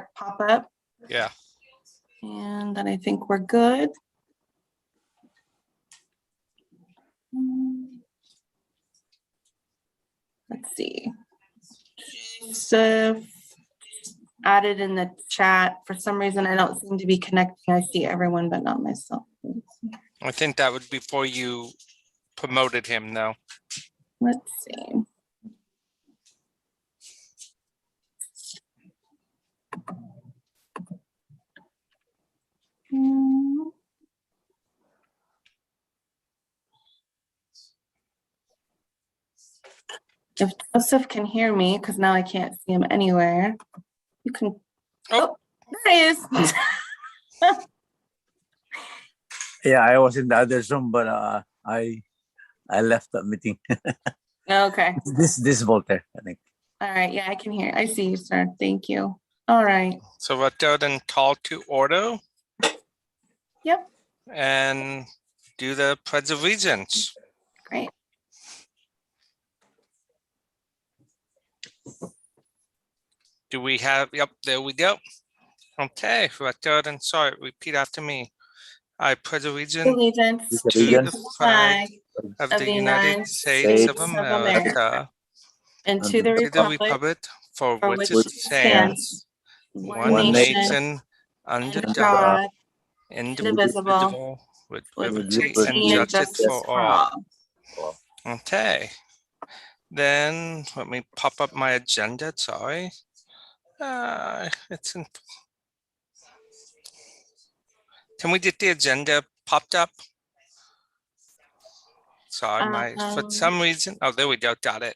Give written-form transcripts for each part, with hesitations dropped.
pop up. Yeah. And then I think we're good. Let's see. Joseph added in the chat. For some reason, I don't seem to be connecting. I see everyone, but not myself. I think that would be before you promoted him, though. Let's see. If Joseph can hear me, because now I can't see him anywhere, you can. Oh, there he is. Yeah, I was in the other Zoom, but I left the meeting. Okay. This Voltaire, I think. All right. Yeah, I can hear. I see you, sir. Thank you. All right. So let's go then call to order. Yep. And do the Pledge of Allegiance. Great. Do we have, yep, there we go. Okay, let's go and sorry, repeat after me. I pledge allegiance Allegiance to the flag of the United States of America and to the republic for for which which it stands, one nation, under under God, God, indivisible, with liberty and justice for all. Okay. Then let me pop up my agenda, sorry. It's in. Can we get the agenda popped up? Sorry, for some reason, oh, there we go, got it.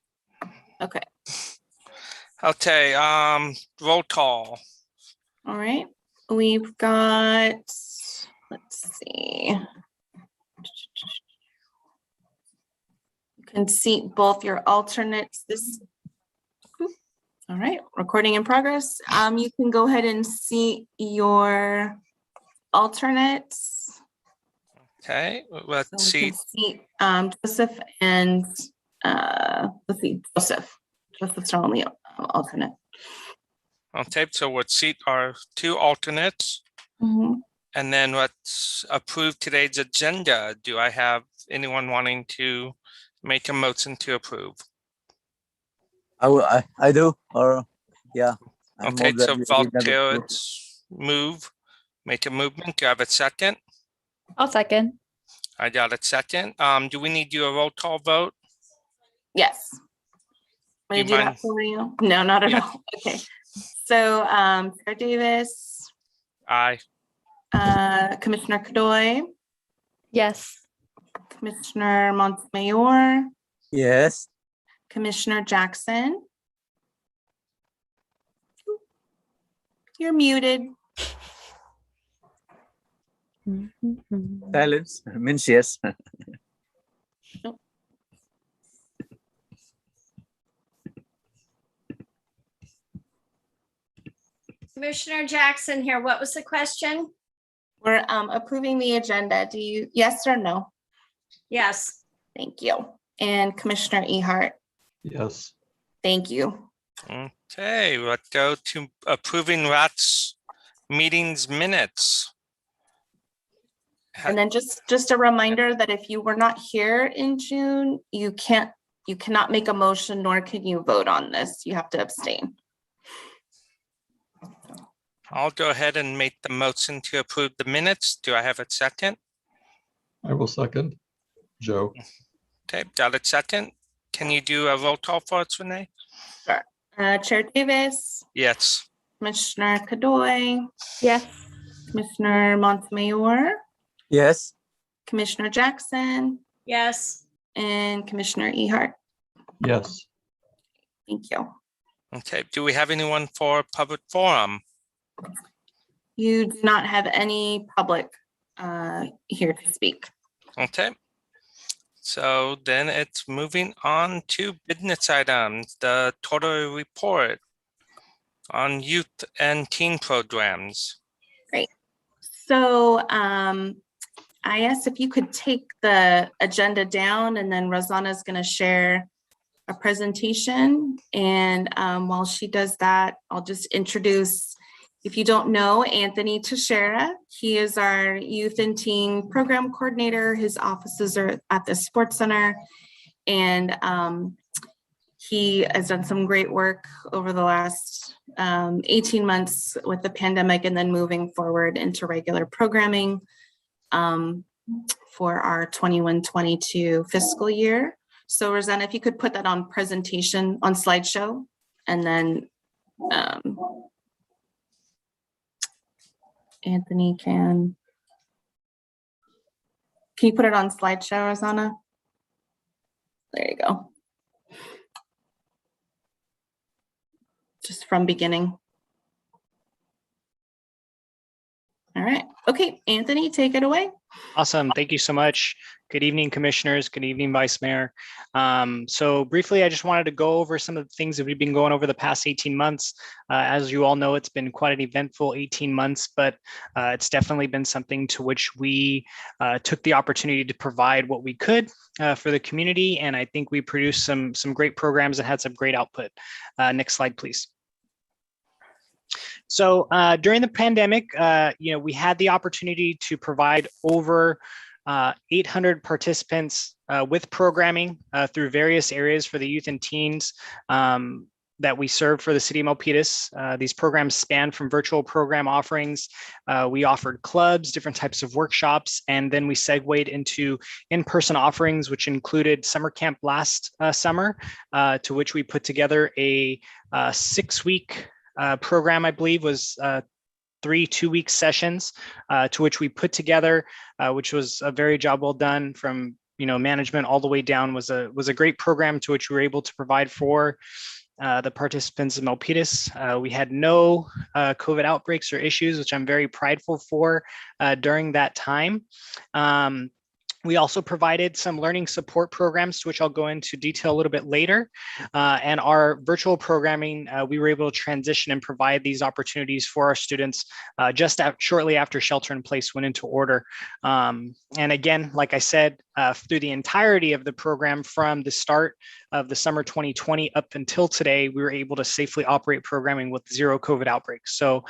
Okay. Okay, roll call. All right. We've got, let's see. You can seat both your alternates this. All right, recording in progress. You can go ahead and seat your alternates. Okay, So let's we see. can seat Joseph and let's see, Joseph's our only alternate. Okay, so let's seat our two alternates. Mhm. And then let's approve today's agenda. Do I have anyone wanting to make a motion to approve? I do, or yeah. I Okay, move that so we read the Voltaire, book. let's move, make a movement. Do I have a second? I'll second. I got a second. Do we need to do a roll call vote? Yes. Want Do to you do that mind? for you? No, not at Yeah. all. Okay. So Sarah Davis, Aye. Commissioner Cadoy, Yes. Commissioner Montemayor, Yes. Commissioner Jackson. You're muted. Silence means yes. Commissioner Jackson here. What was the question? We're approving the agenda. Do you, yes or no? Yes. Thank you. And Commissioner Ehart, Yes. thank you. Okay, let's go to approving RATS meetings minutes. And then just a reminder that if you were not here in June, you cannot make a motion, nor can you vote on this. You have to abstain. I'll go ahead and make the motion to approve the minutes. Do I have a second? I will second. Joe. Okay, got a second. Can you do a roll call for us, Renee? Chair Davis, Yes. Commissioner Cadoy, Yes. Commissioner Montemayor, Yes. Commissioner Jackson, Yes. and Commissioner Ehart. Yes. Thank you. Okay, do we have anyone for public forum? You do not have any public here to speak. Okay. So then it's moving on to business items, the total report on youth and teen programs. So I asked if you could take the agenda down, and then Rosanna is going to share a presentation. And while she does that, I'll just introduce If you don't know Anthony Teixeira, he is our youth and teen program coordinator. His offices are at the Sports Center, and he has done some great work over the last 18 months with the pandemic, and then moving forward into regular programming for our 21-22 fiscal year. So Rosanna, if you could put that on presentation on slideshow, and then Anthony can you put it on slideshow, Rosanna? There you go. Just from beginning. All right. Okay, Anthony, take it away. Awesome. Thank you so much. Good evening, commissioners. Good evening, Vice Mayor. So briefly, I just wanted to go over some of the things that we've been going over the past 18 months. As you all know, it's been quite an eventful 18 months, but it's definitely been something to which we took the opportunity to provide what we could for the community. And I think we produced some great programs and had some great output. Next slide, please. So during the pandemic, we had the opportunity to provide over 800 participants with programming through various areas for the youth and teens that we serve for the city of Milpitas. These programs span from virtual program offerings. We offered clubs, different types of workshops, and then we segued into in-person offerings, which included summer camp last summer, to which we put together a 6-week program, I believe, was 3 2-week sessions, to which we put together, which was a very job well done from management all the way down. Was a great program to which we were able to provide for the participants in Milpitas. We had no COVID outbreaks or issues, which I'm very prideful for during that time. We also provided some learning support programs, which I'll go into detail a little bit later. And our virtual programming, we were able to transition and provide these opportunities for our students shortly after shelter in place went into order. And again, like I said, through the entirety of the program from the start of the summer 2020 up until today, we were able to safely operate programming with 0 COVID outbreaks. So,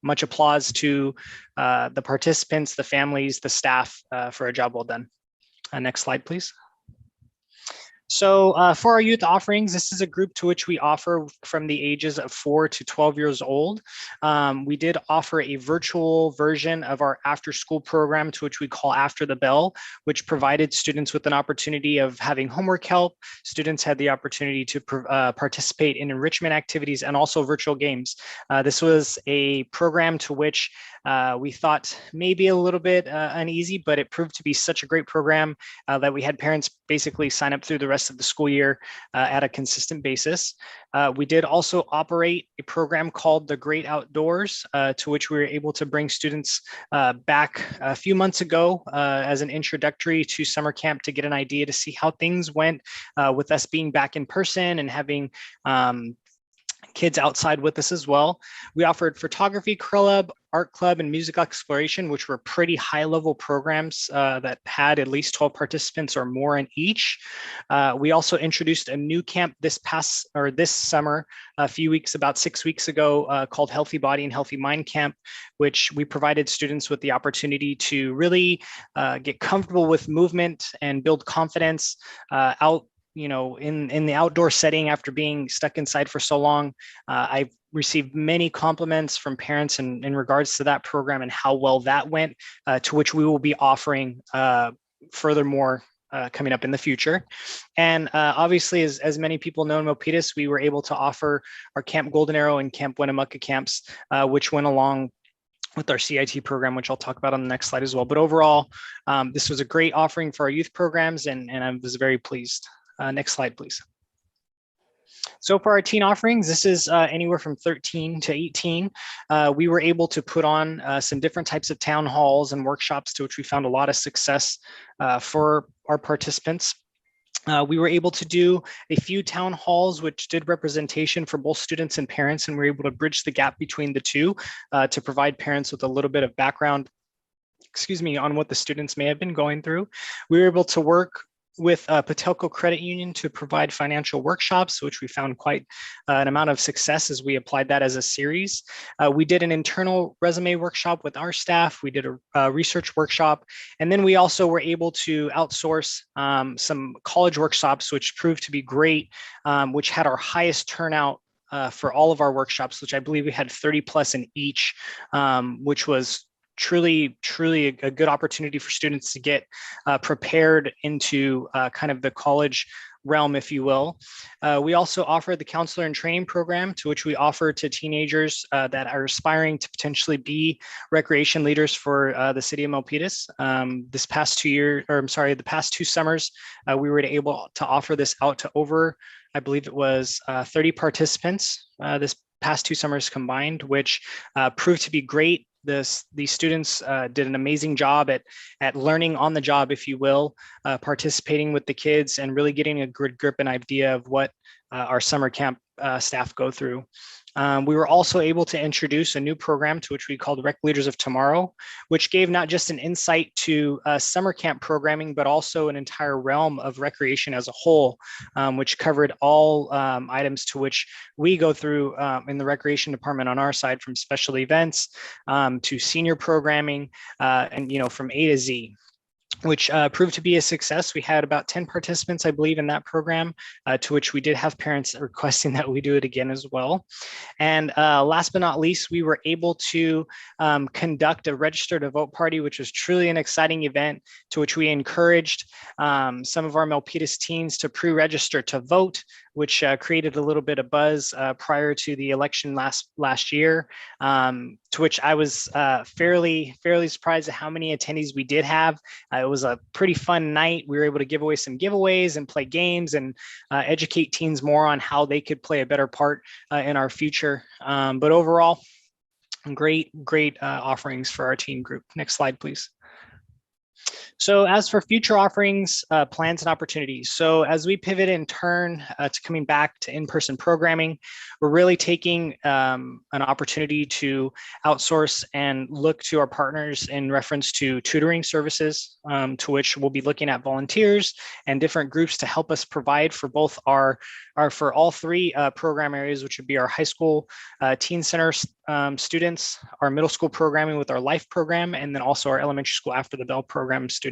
much applause to the participants, the families, the staff for a job well done. Next slide, please. So for our youth offerings, this is a group to which we offer from the ages of 4 to 12 years old. We did offer a virtual version of our after school program, to which we call After the Bell, which provided students with an opportunity of having homework help. Students had the opportunity to participate in enrichment activities and also virtual games. This was a program to which we thought maybe a little bit uneasy, but it proved to be such a great program that we had parents basically sign up through the rest of the school year at a consistent basis. We did also operate a program called The Great Outdoors, to which we were able to bring students back a few months ago as an introductory to summer camp to get an idea to see how things went with us being back in person and having kids outside with us as well. We offered photography club, art club, and music exploration, which were pretty high level programs that had at least 12 participants or more in each. We also introduced a new camp this summer, about 6 weeks ago, called Healthy Body and Healthy Mind Camp, which we provided students with the opportunity to really get comfortable with movement and build confidence in the outdoor setting after being stuck inside for so long. I've received many compliments from parents in regards to that program and how well that went, to which we will be offering furthermore coming up in the future. And obviously, as many people know in Milpitas, we were able to offer our Camp Golden Arrow and Camp Winnemucca camps, which went along with our CIT program, which I'll talk about on the next slide as well. But overall, this was a great offering for our youth programs, and I was very pleased. Next slide, please. So for our teen offerings, this is anywhere from 13 to 18. We were able to put on some different types of town halls and workshops, to which we found a lot of success for our participants. We were able to do a few town halls, which did representation for both students and parents, and we were able to bridge the gap between the two to provide parents with a little bit of background, on what the students may have been going through. We were able to work with Patelco Credit Union to provide financial workshops, which we found quite an amount of success as we applied that as a series. We did an internal resume workshop with our staff. We did a research workshop, and then we also were able to outsource some college workshops, which proved to be great, which had our highest turnout for all of our workshops, which I believe we had 30 plus in each, which was truly a good opportunity for students to get prepared into kind of the college realm, if you will. We also offer the counselor and training program, to which we offer to teenagers that are aspiring to potentially be recreation leaders for the city of Milpitas. The past 2 summers, we were able to offer this out to over, I believe it was 30 participants this past 2 summers combined, which proved to be great. These students did an amazing job at learning on the job, if you will, participating with the kids and really getting a good grip and idea of what our summer camp staff go through. We were also able to introduce a new program to which we called Rec Leaders of Tomorrow, which gave not just an insight to summer camp programming, but also an entire realm of recreation as a whole, which covered all items to which we go through in the recreation department on our side, from special events to senior programming and, from A to Z, which proved to be a success. We had about 10 participants, I believe, in that program, to which we did have parents requesting that we do it again as well. And last but not least, we were able to conduct a register to vote party, which was truly an exciting event, to which we encouraged some of our Milpitas teens to pre-register to vote, which created a little bit of buzz prior to the election last year, to which I was fairly surprised at how many attendees we did have. It was a pretty fun night. We were able to give away some giveaways and play games and educate teens more on how they could play a better part in our future. But overall, great offerings for our teen group. Next slide, please. So as for future offerings, plans and opportunities. So as we pivot and turn to coming back to in-person programming, we're really taking an opportunity to outsource and look to our partners in reference to tutoring services, to which we'll be looking at volunteers and different groups to help us provide for both for all 3 program areas, which would be our high school teen center students, our middle school programming with our life program, and then also our elementary school after the bell program students.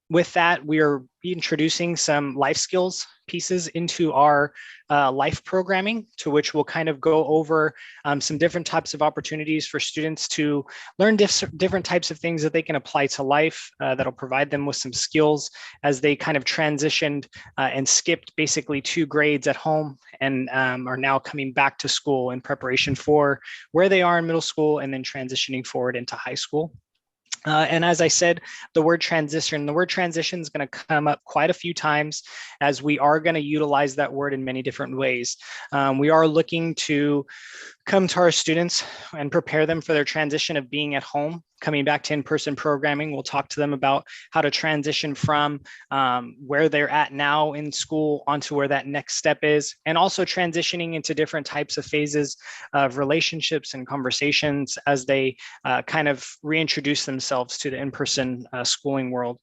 With that, we are introducing some life skills pieces into our life programming, to which we'll kind of go over some different types of opportunities for students to learn different types of things that they can apply to life that'll provide them with some skills as they kind of transitioned and skipped basically 2 grades at home and are now coming back to school in preparation for where they are in middle school and then transitioning forward into high school. And as I said, the word transition is going to come up quite a few times, as we are going to utilize that word in many different ways. We are looking to come to our students and prepare them for their transition of being at home, coming back to in-person programming. We'll talk to them about how to transition from where they're at now in school onto where that next step is, and also transitioning into different types of phases of relationships and conversations as they kind of reintroduce themselves to the in-person schooling world.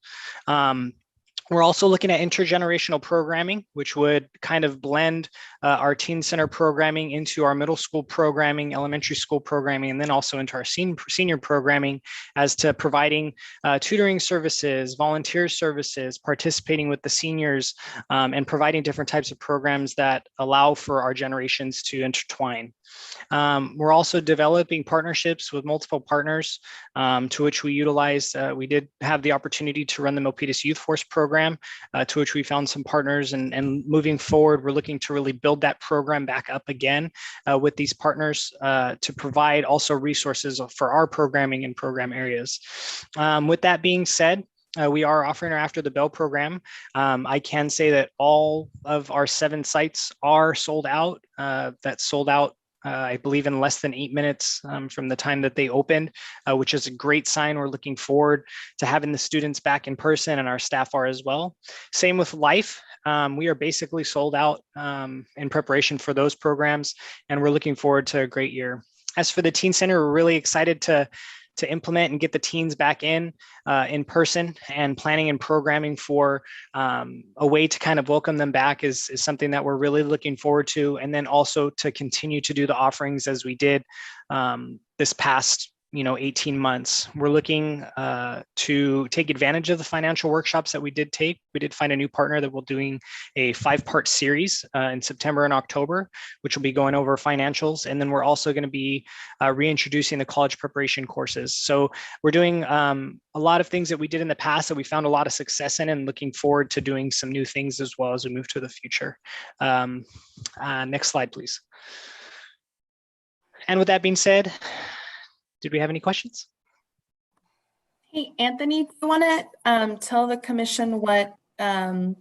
We're also looking at intergenerational programming, which would kind of blend our teen center programming into our middle school programming, elementary school programming, and then also into our senior programming, as to providing tutoring services, volunteer services, participating with the seniors, and providing different types of programs that allow for our generations to intertwine. We're also developing partnerships with multiple partners, to which we utilize. We did have the opportunity to run the Milpitas Youth Force program, to which we found some partners, and moving forward, we're looking to really build that program back up again with these partners to provide also resources for our programming and program areas. With that being said, we are offering our After the Bell program. I can say that all of our 7 sites are sold out. That sold out, I believe, in less than 8 minutes from the time that they opened, which is a great sign. We're looking forward to having the students back in person, and our staff are as well. Same with Life. We are basically sold out in preparation for those programs, and we're looking forward to a great year. As for the Teen Center, we're really excited to to implement and get the teens back in person, and planning and programming for a way to kind of welcome them back is something that we're really looking forward to. And then also to continue to do the offerings as we did this past 18 months. We're looking to take advantage of the financial workshops that we did take. We did find a new partner that we're doing a 5-part series in September and October, which will be going over financials. And then we're also going to be reintroducing the college preparation courses. So we're doing a lot of things that we did in the past that we found a lot of success in, and looking forward to doing some new things as well as we move to the future. Next slide, please. And with that being said, did we have any questions? Hey, Anthony, do you want to tell the commission what the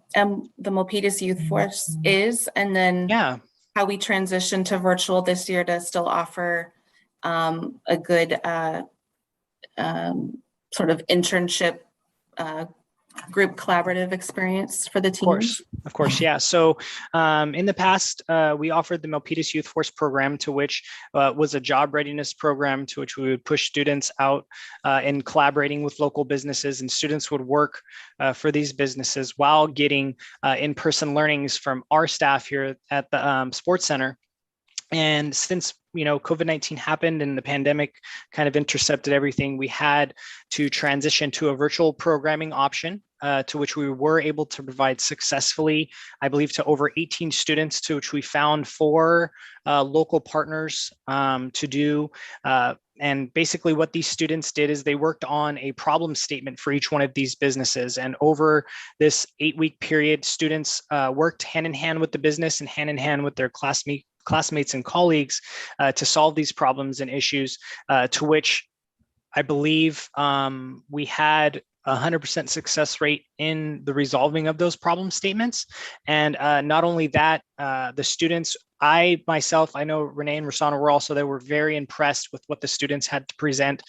Milpitas Youth Force is, and then how we transitioned to virtual this year to still offer a good sort of internship group collaborative experience for the teams? Of course, yeah. So in the past, we offered the Milpitas Youth Force program, to which was a job readiness program to which we would push students out in collaborating with local businesses, and students would work for these businesses while getting in-person learnings from our staff here at the Sports Center. And since COVID-19 happened and the pandemic kind of intercepted everything, we had to transition to a virtual programming option, to which we were able to provide successfully, I believe, to over 18 students, to which we found 4 local partners to do. And basically what these students did is they worked on a problem statement for each one of these businesses. And over this 8-week period, students worked hand in hand with the business and hand in hand with their classmates and colleagues to solve these problems and issues, to which I believe we had 100% success rate in the resolving of those problem statements. And not only that, the students, I know Renee and Rosanna were also there, were very impressed with what the students had to present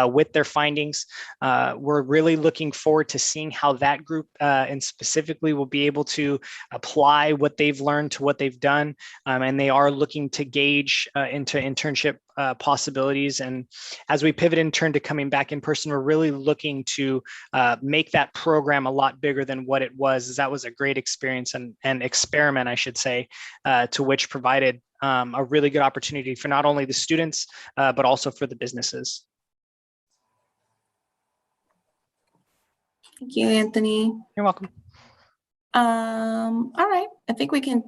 with their findings. We're really looking forward to seeing how that group and specifically will be able to apply what they've learned to what they've done. And they are looking to gauge into internship possibilities. And as we pivot and turn to coming back in person, we're really looking to make that program a lot bigger than what it was. That was a great experience and experiment, I should say, to which provided a really good opportunity for not only the students, but also for the businesses. Thank you, Anthony. You're welcome. All right, I think we can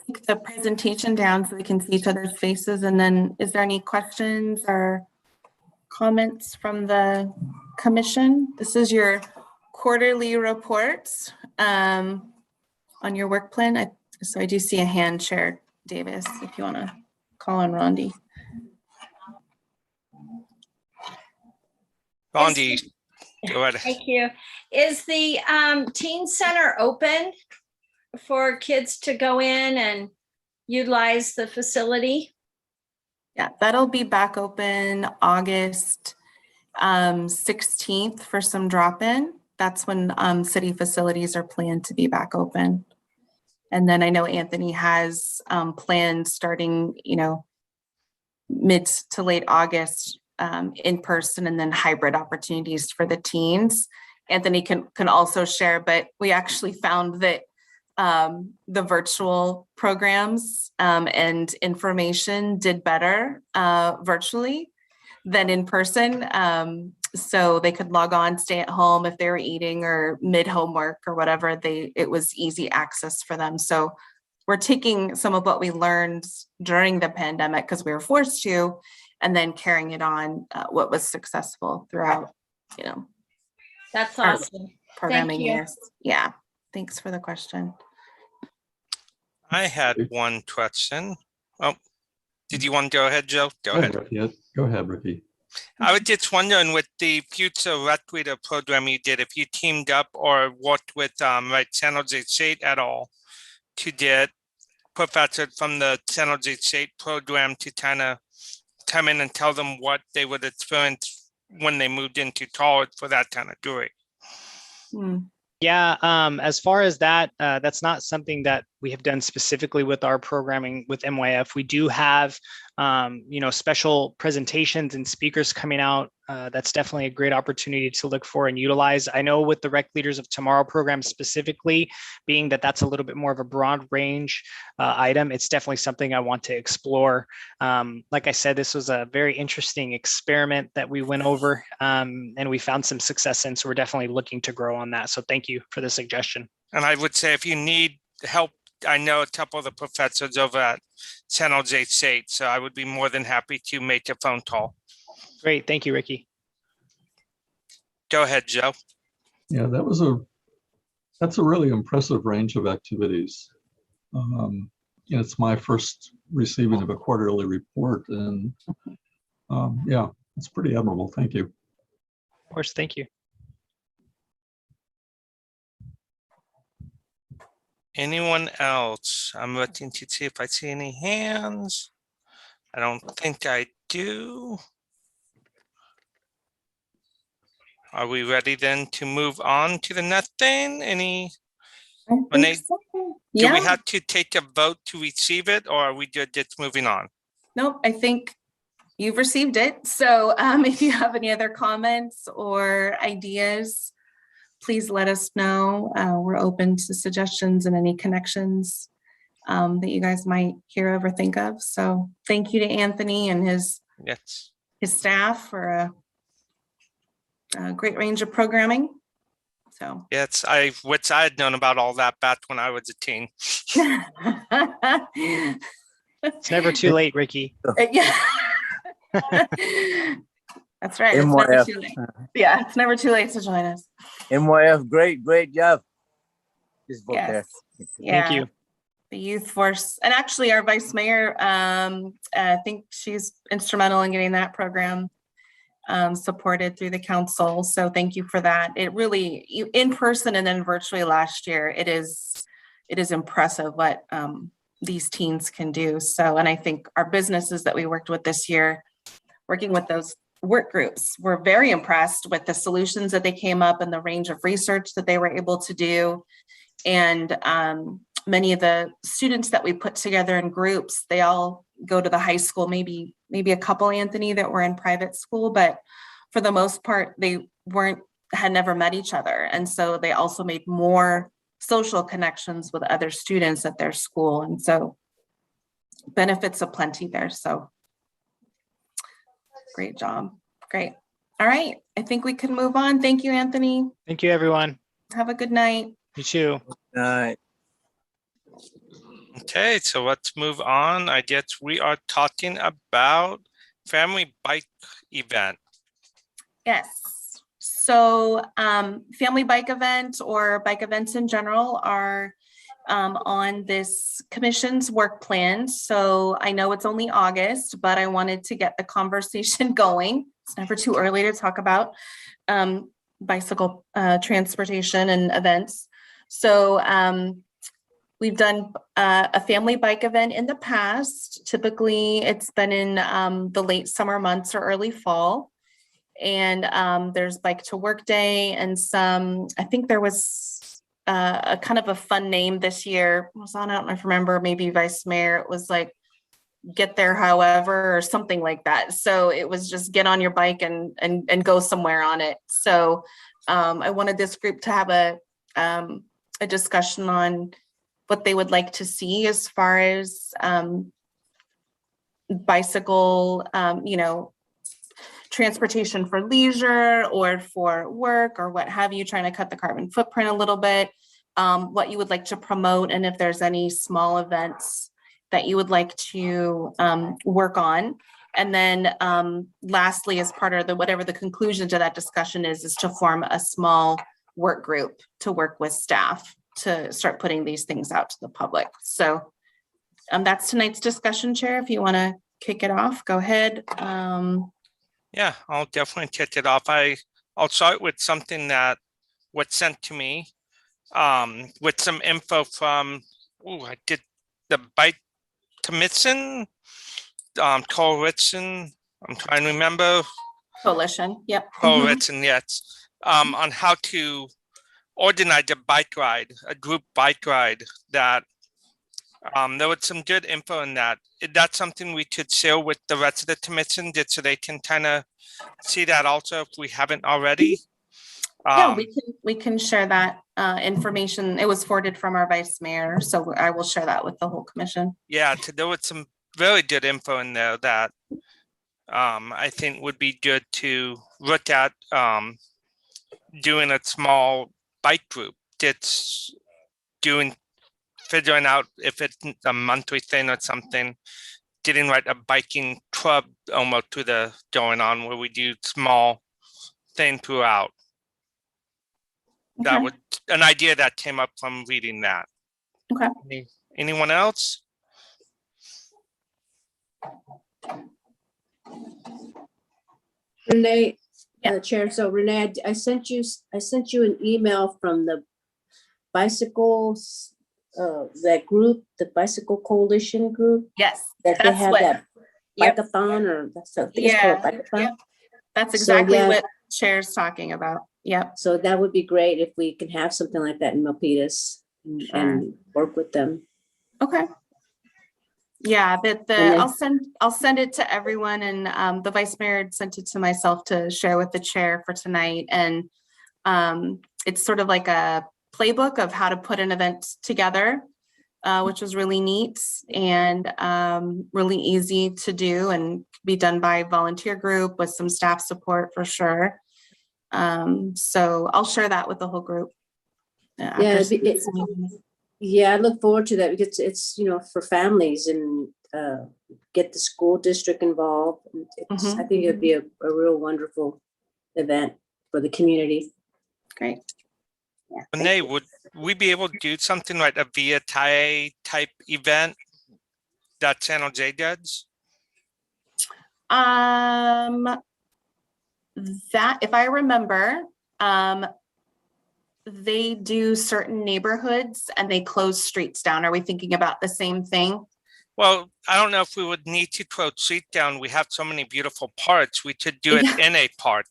take the presentation down so we can see each other's faces. And then is there any questions or comments from the commission? This is your quarterly reports on your work plan. So I do see a hand, Chair Davis, if you want to call on Rondi. Rondi, go ahead. Thank you. Is the teen center open for kids to go in and utilize the facility? Yeah, that'll be back open August 16th for some drop-in. That's when city facilities are planned to be back open. And then I know Anthony has planned starting, mid to late August in person, and then hybrid opportunities for the teens. Anthony can also share, but we actually found that the virtual programs and information did better virtually than in person. So they could log on, stay at home if they were eating or mid homework or whatever. It was easy access for them. So we're taking some of what we learned during the pandemic, because we were forced to, and then carrying it on what was successful throughout, That's awesome. programming Thank you. years. Yeah, thanks for the question. I had one question. Oh, did you want to go ahead, Joe? Go ahead. Go ahead, Ricky. I was just wondering, with the future Red Reader program you did, if you teamed up or worked with San Jose State at all to get professors from the San Jose State program to kind of come in and tell them what they would experience when they moved into college for that kind of degree. Yeah, as far as that, that's not something that we have done specifically with our programming with MYF. We do have special presentations and speakers coming out, that's definitely a great opportunity to look for and utilize. I know with the Rec Leaders of Tomorrow program specifically, being that that's a little bit more of a broad range item, it's definitely something I want to explore. Like I said, this was a very interesting experiment that we went over, and we found some success in, so we're definitely looking to grow on that. So thank you for the suggestion. And I would say if you need help, I know a couple of the professors over at San Jose State, so I would be more than happy to make a phone call. Great, thank you, Ricky. Go ahead, Joe. Yeah, that's a really impressive range of activities. It's my first receiving of a quarterly report, and yeah, it's pretty admirable. Thank you. Of course, thank you. Anyone else? I'm looking to see if I see any hands. I don't think I do. Are we ready then to move on to the next thing? I Renee, think so. do Yeah. we have to take a vote to receive it, or are we just moving on? Nope, I think you've received it. So if you have any other comments or ideas, please let us know. We're open to suggestions and any connections that you guys might hear of or think of. So thank you to Anthony and his Yes. staff for a great range of programming. So Yes, I had known about all that back when I was a teen. It's never too late, Ricky. yeah. That's right. It's never MYF. too late. Yeah, it's never too late to join us. MYF, great job. This book Yes. there. Yeah. Thank you. The youth force, and actually our vice mayor, I think she's instrumental in getting that program supported through the council. So thank you for that. It really, in person and then virtually last year, it is impressive what these teens can do. So, and I think our businesses that we worked with this year, working with those work groups, were very impressed with the solutions that they came up and the range of research that they were able to do. And many of the students that we put together in groups, they all go to the high school, maybe a couple, Anthony, that were in private school, but for the most part, they had never met each other. And so they also made more social connections with other students at their school. And so benefits aplenty there. So great job. Great. All right. I think we can move on. Thank you, Anthony. Thank you, everyone. Have a good night. You too. Okay, so let's move on. I guess we are talking about family bike event. Yes. So family bike event or bike events in general are on this commission's work plan. So I know it's only August, but I wanted to get the conversation going. It's never too early to talk about bicycle transportation and events. So we've done a family bike event in the past. Typically, it's been in the late summer months or early fall. And there's Bike to Work Day and some, I think there was a kind of a fun name this year. I don't know if I remember, maybe Vice Mayor, it was like, get there however, or something like that. So it was just get on your bike and go somewhere on it. So I wanted this group to have a discussion on what they would like to see as far as bicycle, transportation for leisure or for work or what have you, trying to cut the carbon footprint a little bit, what you would like to promote, and if there's any small events that you would like to work on. And then lastly, as part of whatever the conclusion to that discussion is to form a small work group to work with staff to start putting these things out to the public. So that's tonight's discussion, Chair. If you want to kick it off, go ahead. Yeah, I'll definitely kick it off. I'll start with something that was sent to me with some info from, I did the Bike Commission, Coalition, I'm trying to remember. Coalition, yep. Coalition, yes, on how to organize a bike ride, a group bike ride that There was some good info in that. That's something we could share with the rest of the commission, just so they can kind of see that also if we haven't already. Yeah, we can share that information. It was forwarded from our vice mayor, so I will share that with the whole commission. Yeah, there was some very good info in there that I think would be good to look at doing a small bike group that's figuring out if it's a monthly thing or something, getting like a biking club almost to the going on where we do small thing throughout. That Okay. was an idea that came up from reading that. Okay. Anyone else? Renee, Yeah. Chair, so Renee, I sent you an email from the bicycles, that group, the Bicycle Coalition group, Yes, that they that's have what, that yep. bike-a-thon, or that's, I think it's called Yeah, bike-a-thon. yep. That's So, exactly yeah. what Chair's talking about. Yep. So that would be great if we can have something like that in Milpitas Sure. and work with them. Okay. Yeah, but And then- I'll send it to everyone, and the vice mayor had sent it to myself to share with the chair for tonight. And it's sort of like a playbook of how to put an event together, which was really neat and really easy to do and be done by a volunteer group with some staff support for sure. So I'll share that with the whole group. Yeah, yeah, I look forward to that because it's, for families and get the school district involved. I think it'd be a real wonderful event for the community. Great. Yeah, Renee, would we be able to do something like a via tie type event that Channel J does? That, if I remember, they do certain neighborhoods and they close streets down. Are we thinking about the same thing? Well, I don't know if we would need to close street down. We have so many beautiful parks. We could do it in a park.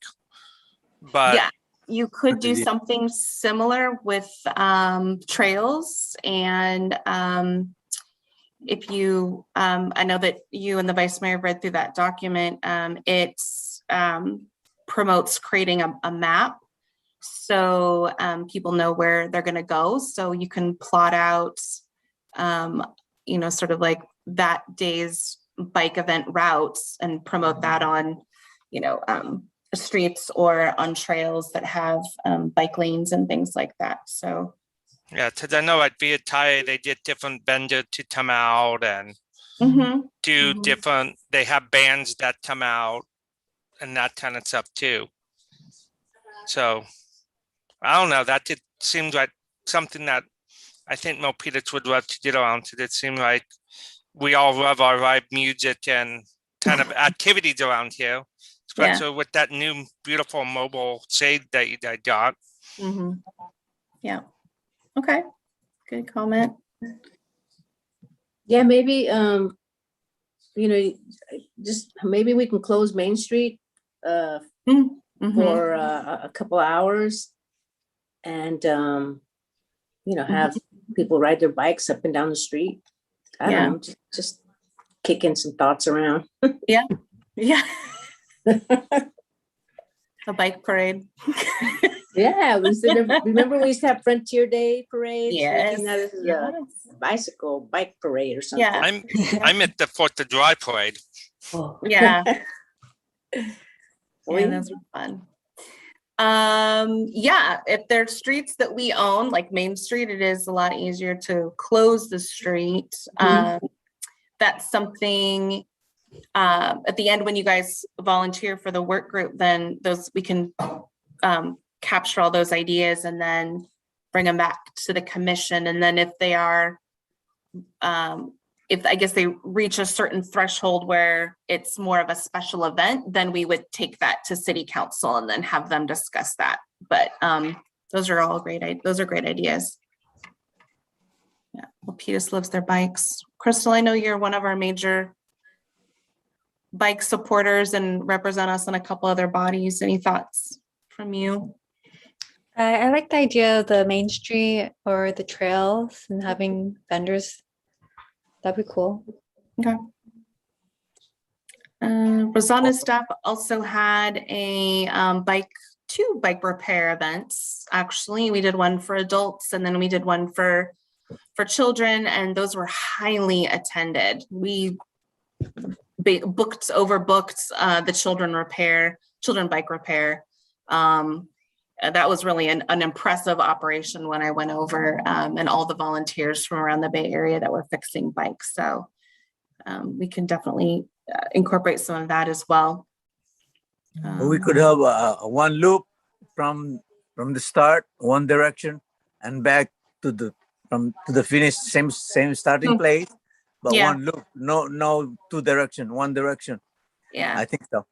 But Yeah, you could do idea. something similar with trails. And if you, I know that you and the vice mayor read through that document, it promotes creating a map. So people know where they're going to go. So you can plot out, sort of like that day's bike event routes and promote that on, streets or on trails that have bike lanes and things like that. So yeah, because I know at Via Tie, they get different vendors to come out and do different, they have bands that come out and that kind of stuff too. So I don't know, that seems like something that I think Milpitas would love to get around to. It seems like we all love our live music and kind of activities around here, especially with that new beautiful mobile shade that you guys got. Yeah. Okay. Good comment. Yeah, maybe, just maybe we can close Main Street for a couple of hours and, have people ride their bikes up and down the street. I don't know, just kicking some thoughts around. Yeah. A bike parade. Yeah, remember we used to have Frontier Day parades? Yes. Now this is a bicycle bike parade or something. Yeah. I'm at the 4th of July parade. Oh. Yeah. Yeah, those were fun. Yeah, if there's streets that we own, like Main Street, it is a lot easier to close the street. That's something at the end when you guys volunteer for the work group, then we can capture all those ideas and then bring them back to the commission. And then if they are, if I guess they reach a certain threshold where it's more of a special event, then we would take that to city council and then have them discuss that. But those are all great. Those are great ideas. Yeah, Milpitas loves their bikes. Crystal, I know you're one of our major bike supporters and represent us in a couple other bodies. Any thoughts from you? I like the idea of the Main Street or the trails and having vendors That'd be cool. Rosanna's staff also had a two bike repair events. Actually, we did one for adults and then we did one for children, and those were highly attended. We overbooked the children bike repair. That was really an impressive operation when I went over, and all the volunteers from around the Bay Area that were fixing bikes. So we can definitely incorporate some of that as well. We could have one loop from the start, one direction, and back to the finish, same starting place, but Yeah. one loop, no two direction, one direction. Yeah. I think so.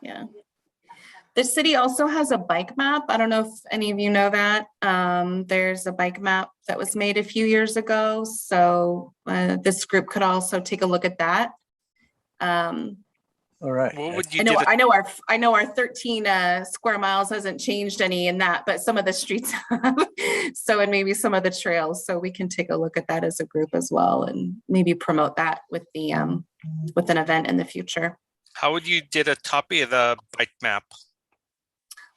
Yeah. The city also has a bike map. I don't know if any of you know that. There's a bike map that was made a few years ago. So this group could also take a look at that. All right. What would you I know our 13 square miles hasn't changed any in that, but some of the streets have. So, and maybe some of the trails. So we can take a look at that as a group as well, and maybe promote that with the with an event in the future. How would you did a copy of the bike map?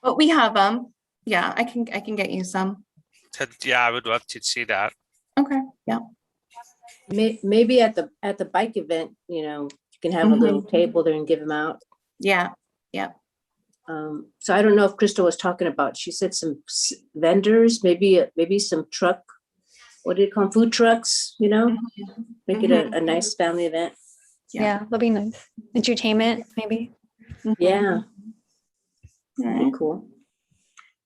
But we have them. Yeah, I can get you some. Yeah, I would love to see that. Okay. Yeah. Maybe at the bike event, you can have a little table there and give them out. Yeah. Yeah. So I don't know if Crystal was talking about, she said some vendors, maybe some truck, what do you call them, food trucks, make it a nice family event. Yeah, that'd be nice. Entertainment, maybe. Yeah. Very cool.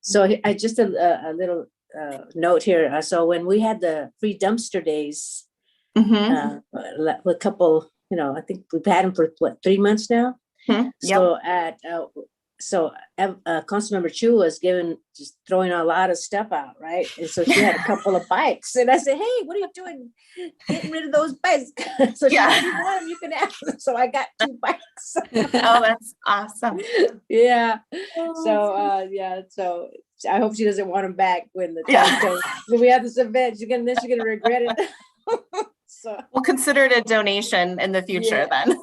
So I just a little note here. So when we had the free dumpster days, a couple, I think we've had them for 3 months now. So Councilmember Chu was just throwing a lot of stuff out, right? And so she had a couple of bikes, and I said, "Hey, what are you doing, getting rid of those bikes?" So she said, "You want them, you can have them." So I got 2 bikes. Oh, that's awesome. Yeah. So so I hope she doesn't want them back when the time comes. When we have this event, you're gonna regret it. So we'll consider it a donation in the future then.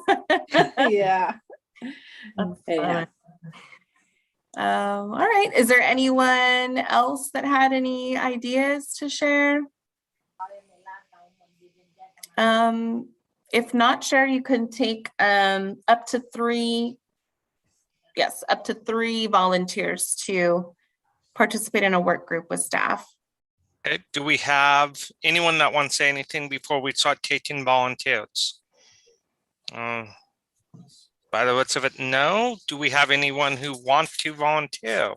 Yeah. Yeah. All right. Is there anyone else that had any ideas to share? If not, Sher, you can take up to 3 volunteers to participate in a work group with staff. Okay. Do we have anyone that wants to say anything before we start taking volunteers? By the looks of it, no. Do we have anyone who wants to volunteer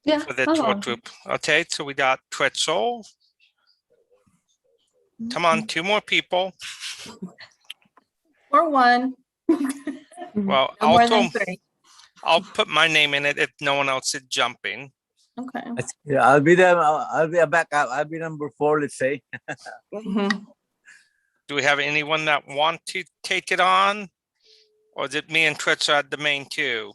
Yeah. for the work group? Okay, so we got Twitchell. Come on, 2 more people. Or 1. Well, No more than 3. I'll put my name in it if no one else is jumping. Okay. Yeah, I'll be there. I'll be a backup. I'll be number 4, let's say. Do we have anyone that want to take it on? Or is it me and Twitch are the main 2?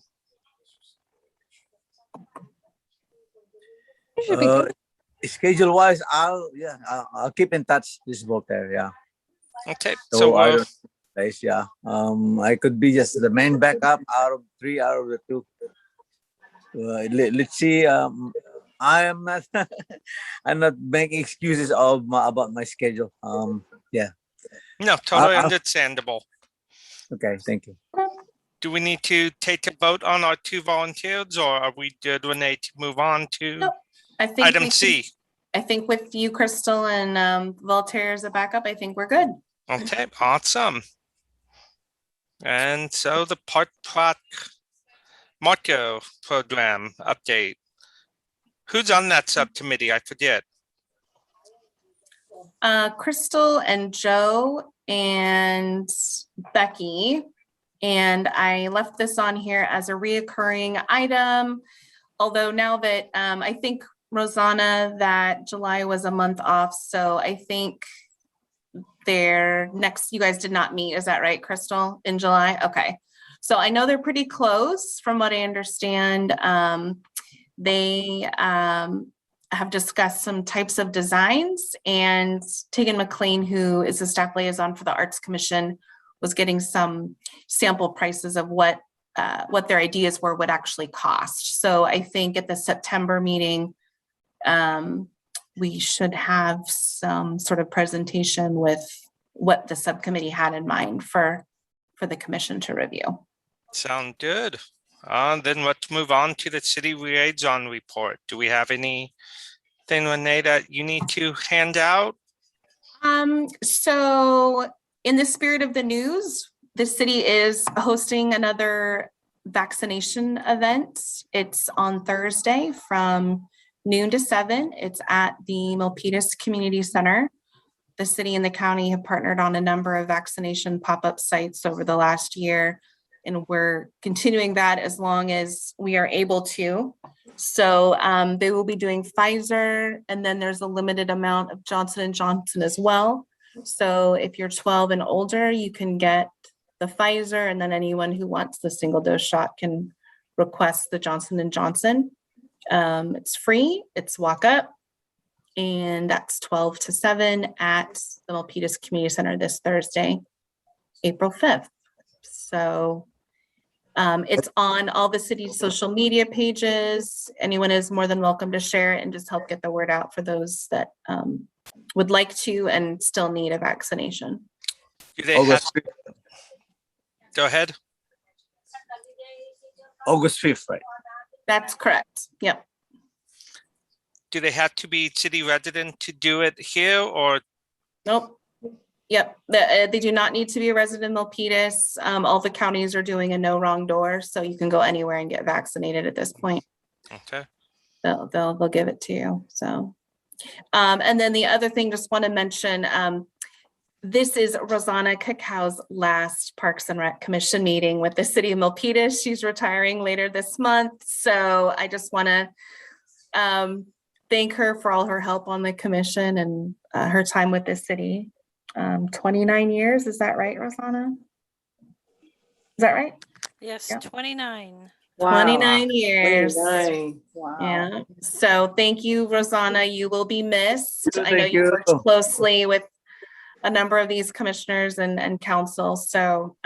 Schedule wise, I'll keep in touch. This Voltaire, yeah. Okay, So I don't place, yeah. I could be just the main backup out of the 2. Let's see. I'm not making excuses about my schedule. Yeah. No, totally understandable. Okay, thank you. Do we need to take a vote on our 2 volunteers, or are we good, Renee, to move on to Nope. I think item C? I think with you, Crystal, and Voltaire as a backup, I think we're good. Okay, awesome. And so the Park Plaque Marco program update. Who's on that subcommittee? I forget. Crystal and Joe and Becky. And I left this on here as a reoccurring item. Although now that I think, Rosanna, that July was a month off. So I think you guys did not meet. Is that right, Crystal, in July? Okay. So I know they're pretty close from what I understand. They have discussed some types of designs, and Tegan McLean, who is the staff liaison for the Arts Commission, was getting some sample prices of what their ideas were would actually cost. So I think at the September meeting, we should have some sort of presentation with what the subcommittee had in mind for the commission to review. Sound good. Then let's move on to the city liaison report. Do we have anything, Renee, that you need to hand out? So in the spirit of the news, the city is hosting another vaccination event. It's on Thursday from noon to 7. It's at the Milpitas Community Center. The city and the county have partnered on a number of vaccination pop-up sites over the last year, and we're continuing that as long as we are able to. So they will be doing Pfizer, and then there's a limited amount of Johnson & Johnson as well. So if you're 12 and older, you can get the Pfizer, and then anyone who wants the single dose shot can request the Johnson & Johnson. It's free, it's walk up, and that's 12 to 7 at the Milpitas Community Center this Thursday, April 5th. So it's on all the city's social media pages. Anyone is more than welcome to share it and just help get the word out for those that would like to and still need a vaccination. Do they have, August 5th, go ahead. August 5th, right? That's correct. Yep. Do they have to be city resident to do it here, or? Nope. Yep. They do not need to be a resident of Milpitas. All the counties are doing a no wrong door, so you can go anywhere and get vaccinated at this point. Okay. They'll give it to you. So, and then the other thing, just want to mention, this is Rosanna Cacao's last Parks and Rec Commission meeting with the city of Milpitas. She's retiring later this month. So I just want to thank her for all her help on the commission and her time with the city. 29 years, is that right, Rosanna? Is that right? Yes, Yeah. 29. Wow. 29 years. 29. Wow. Yeah. So thank you, Rosanna. You will be missed. I know Thank you you. worked closely with a number of these commissioners and council. So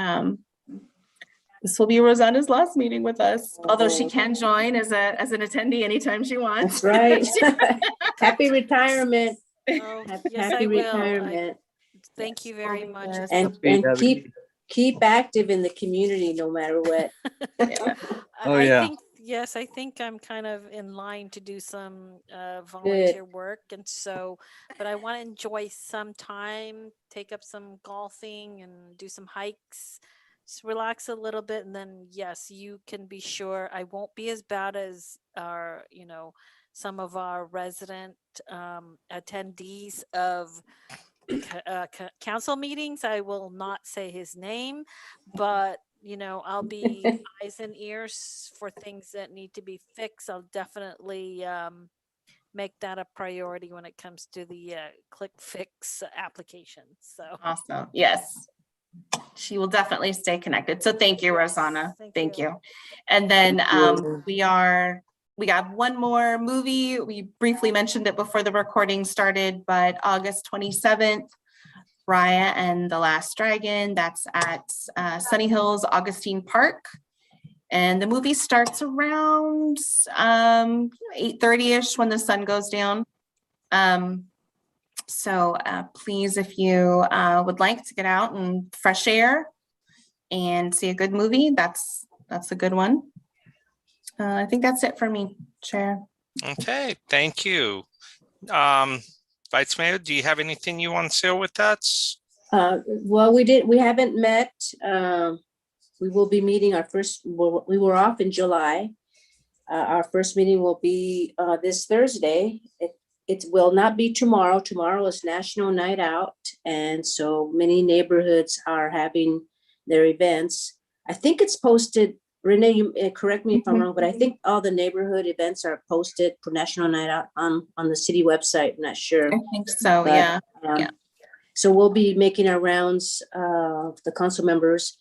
this will be Rosanna's last meeting with us, although she can join as an attendee anytime she wants. That's right. Happy retirement. Oh, Happy, yes, happy I will. retirement. Thank you very much. Yes. And keep active in the community no matter what. Yeah. Oh, yeah. I think I'm kind of in line to do some volunteer work. And so, but I want to enjoy some time, take up some golfing and do some hikes, just relax a little bit. And then, yes, you can be sure I won't be as bad as our, some of our resident attendees of council meetings. I will not say his name, but I'll be eyes and ears for things that need to be fixed. I'll definitely make that a priority when it comes to the click fix application. So Awesome. Yes. She will definitely stay connected. So thank you, Rosanna. Thank you. And then we have one more movie. We briefly mentioned it before the recording started, but August 27th, Raya and the Last Dragon. That's at Sunny Hills Augustine Park. And the movie starts around 8:30ish when the sun goes down. So please, if you would like to get out and fresh air and see a good movie, that's a good one. I think that's it for me, Chair. Okay, thank you. Vice Mayor, do you have anything you want to share with us? Well, we haven't met. We will be meeting we were off in July. Our first meeting will be this Thursday. It will not be tomorrow. Tomorrow is National Night Out. And so many neighborhoods are having their events. I think it's posted, Renee, you correct me if I'm wrong, but I think all the neighborhood events are posted for National Night Out on the city website. I'm not sure. I think so, But, yeah. So we'll be making our rounds, the council members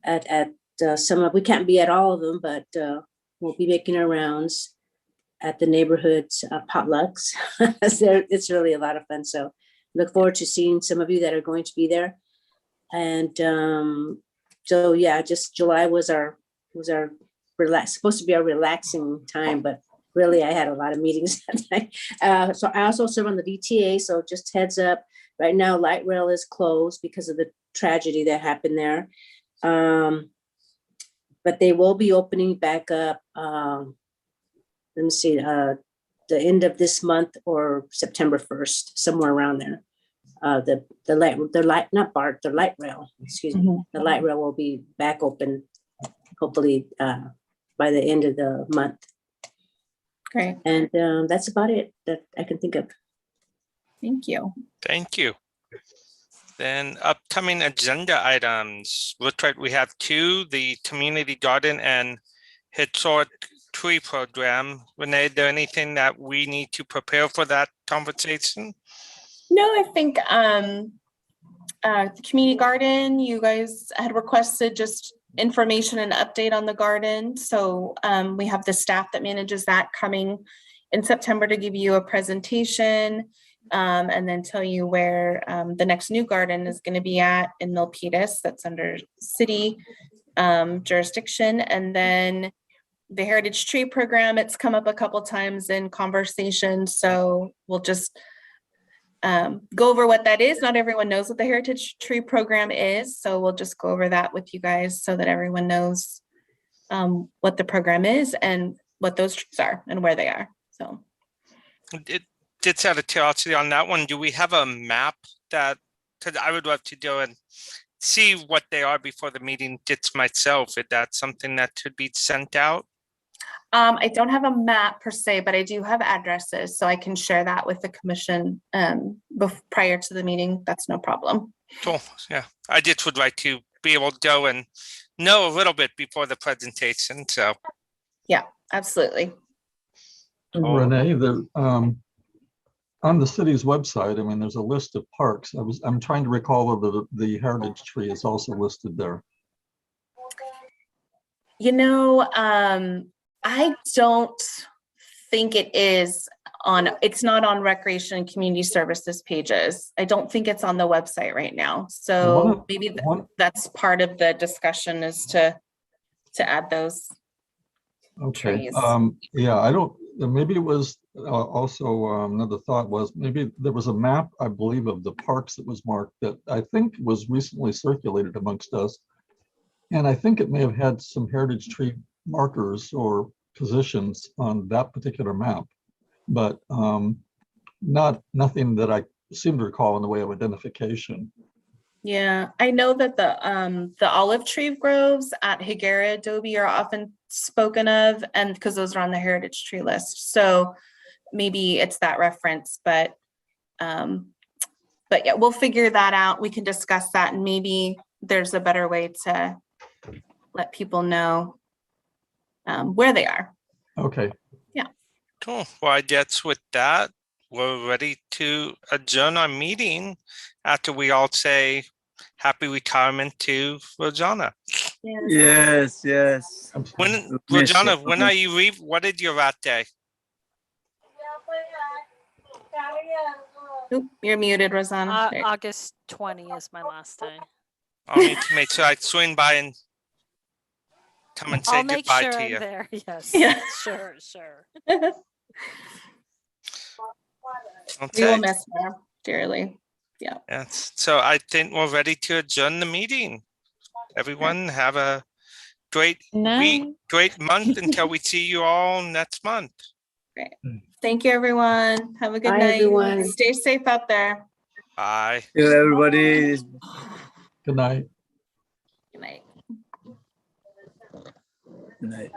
at some of, we can't be at all of them, but we'll be making our rounds. at the neighborhood potlucks. It's really a lot of fun. So look forward to seeing some of you that are going to be there. And so yeah, just July was our supposed to be our relaxing time, but really I had a lot of meetings that night. So I also serve on the VTA. So just heads up, right now light rail is closed because of the tragedy that happened there. But they will be opening back up. Let me see, the end of this month or September 1st, somewhere around there. The light rail, excuse me. The light rail will be back open, hopefully by the end of the month. Great. And that's about it that I can think of. Thank you. Thank you. Then upcoming agenda items. Looks like we have two, the community garden and historic tree program. Renee, is there anything that we need to prepare for that conversation? No, I think the community garden, you guys had requested just information and update on the garden. So we have the staff that manages that coming in September to give you a presentation and then tell you where the next new garden is going to be at in Milpitas. That's under city jurisdiction. And then the Heritage Tree Program, it's come up a couple times in conversation. So we'll just go over what that is. Not everyone knows what the Heritage Tree Program is. So we'll just go over that with you guys so that everyone knows what the program is and what those trees are and where they are. So Just out of curiosity on that one, do we have a map that, because I would love to go and see what they are before the meeting gets myself. Is that something that could be sent out? I don't have a map per se, but I do have addresses, so I can share that with the commission prior to the meeting. That's no problem. Cool. Yeah, I just would like to be able to go and know a little bit before the presentation. So yeah, absolutely. Cool. Renee, on the city's website, I mean, there's a list of parks. I'm trying to recall whether the heritage tree is also listed there. You know, I don't think it is on, it's not on Recreation and Community Services pages. I don't think it's on the website right now. So maybe that's part of the discussion is to add those. Okay. Trees. Yeah, I don't, maybe it was also another thought was maybe there was a map, I believe, of the parks that was marked that I think was recently circulated amongst us. And I think it may have had some heritage tree markers or positions on that particular map, but nothing that I seem to recall in the way of identification. Yeah, I know that the olive tree groves at Higuera Adobe are often spoken of, and because those are on the heritage tree list. So maybe it's that reference, but yeah, we'll figure that out. We can discuss that, and maybe there's a better way to let people know where they are. Okay. Yeah. Cool. Well, I guess with that, we're ready to adjourn our meeting after we all say happy retirement to Rosanna. Yes, yes. When Miss Rosanna, you. when are you leave? What did your rat day? Oop, you're muted, Rosanna. There. August 20 is my last day. I'll need to make sure I swing by and come and say I'll make goodbye sure to I'm you. there. Yes. Yeah. Sure, sure. We will Okay. miss her dearly. Yeah. Yes. So I think we're ready to adjourn the meeting. Everyone have a great week, great month until we see you all next month. Great. Thank you, everyone. Have a good Bye, night. everyone. Stay safe out there. Bye. Yeah, everybody. Good night. Good night. Good night.